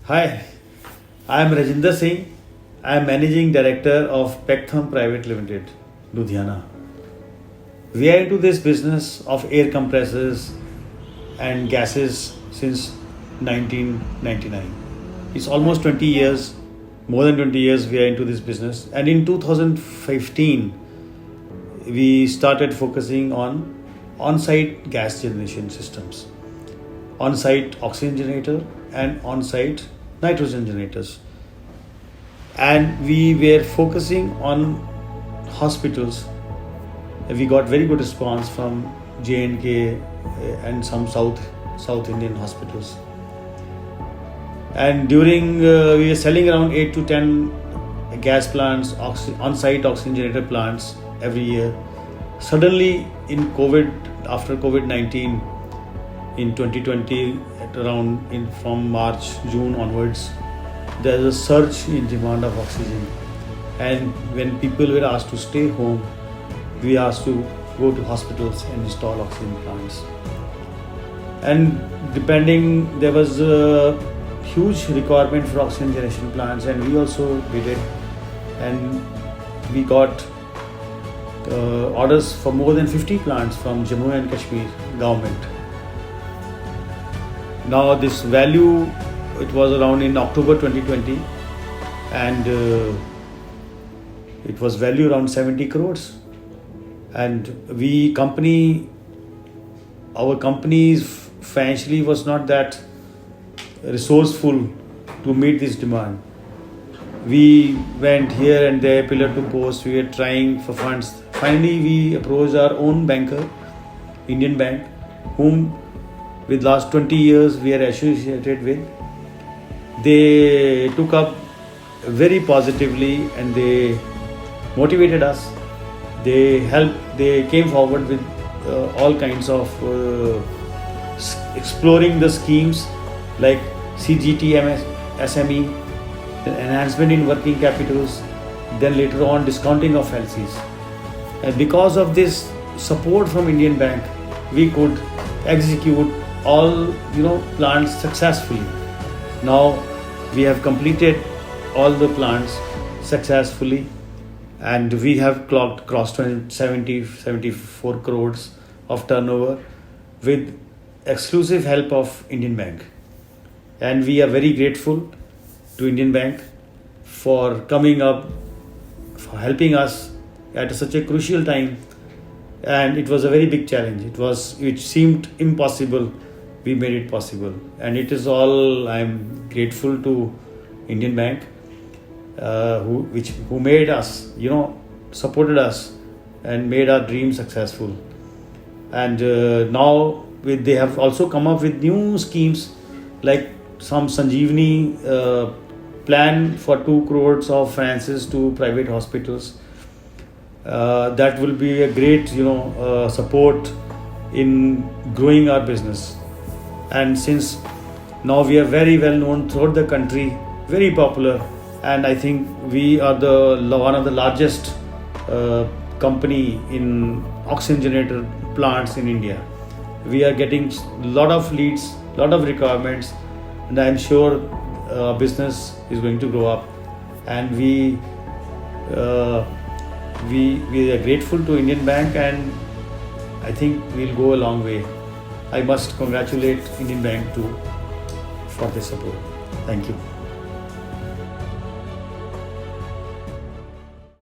Hi, I am Rajinder Singh. I am Managing Director of Pectham Private Limited, Ludhiana. We are into this business of air compressors and gases since 1999. It's almost 20 years, more than 20 years we are into this business. And in 2015, we started focusing on on-site gas generation systems, on-site oxygen generator and on-site nitrogen generators. And we were focusing on hospitals. We got very good response from J&K and some South Indian hospitals. And during we were selling around 8 to 10 gas plants, on-site oxygen generator plants every year. Suddenly in COVID, after COVID-19 in 2020, at around from March, June onwards, there is a surge in demand of oxygen. And when people were asked to stay home, we asked to go to hospitals and install oxygen plants. And there was a huge requirement for oxygen generation plants, and we also did it. And we got orders for more than 50 plants from Jammu and Kashmir government. Now this value, it was around in October 2020, and it was value around 70 crores. And our company financially was not that resourceful to meet this demand. We went here and there, pillar to post. We were trying for funds. Finally, we approached our own banker, Indian Bank, whom with last 20 years we are associated with. They took up very positively and they motivated us. They came forward with all kinds of exploring the schemes like CGTM, SME, then enhancement in working capitals, then later on discounting of LCs. And because of this support from Indian Bank, we could execute all plants successfully. Now we have completed all the plants successfully, and we have crossed 74 crores of turnover with exclusive help of Indian Bank. And we are very grateful to Indian Bank for coming up, for helping us at such a crucial time. And it was a very big challenge. Which seemed impossible, we made it possible. And it is all, I'm grateful to Indian Bank, who made us, supported us and made our dream successful. And now they have also come up with new schemes like some Sanjeevani plan for 2 crores of finances to private hospitals. That will be a great support in growing our business. And since now we are very well known throughout the country, very popular, and I think we are one of the largest company in oxygen generator plants in India. We are getting a lot of leads, lot of requirements, and I am sure business is going to grow up. And we are grateful to Indian Bank, and I think we'll go a long way. I must congratulate Indian Bank too for this support. Thank you.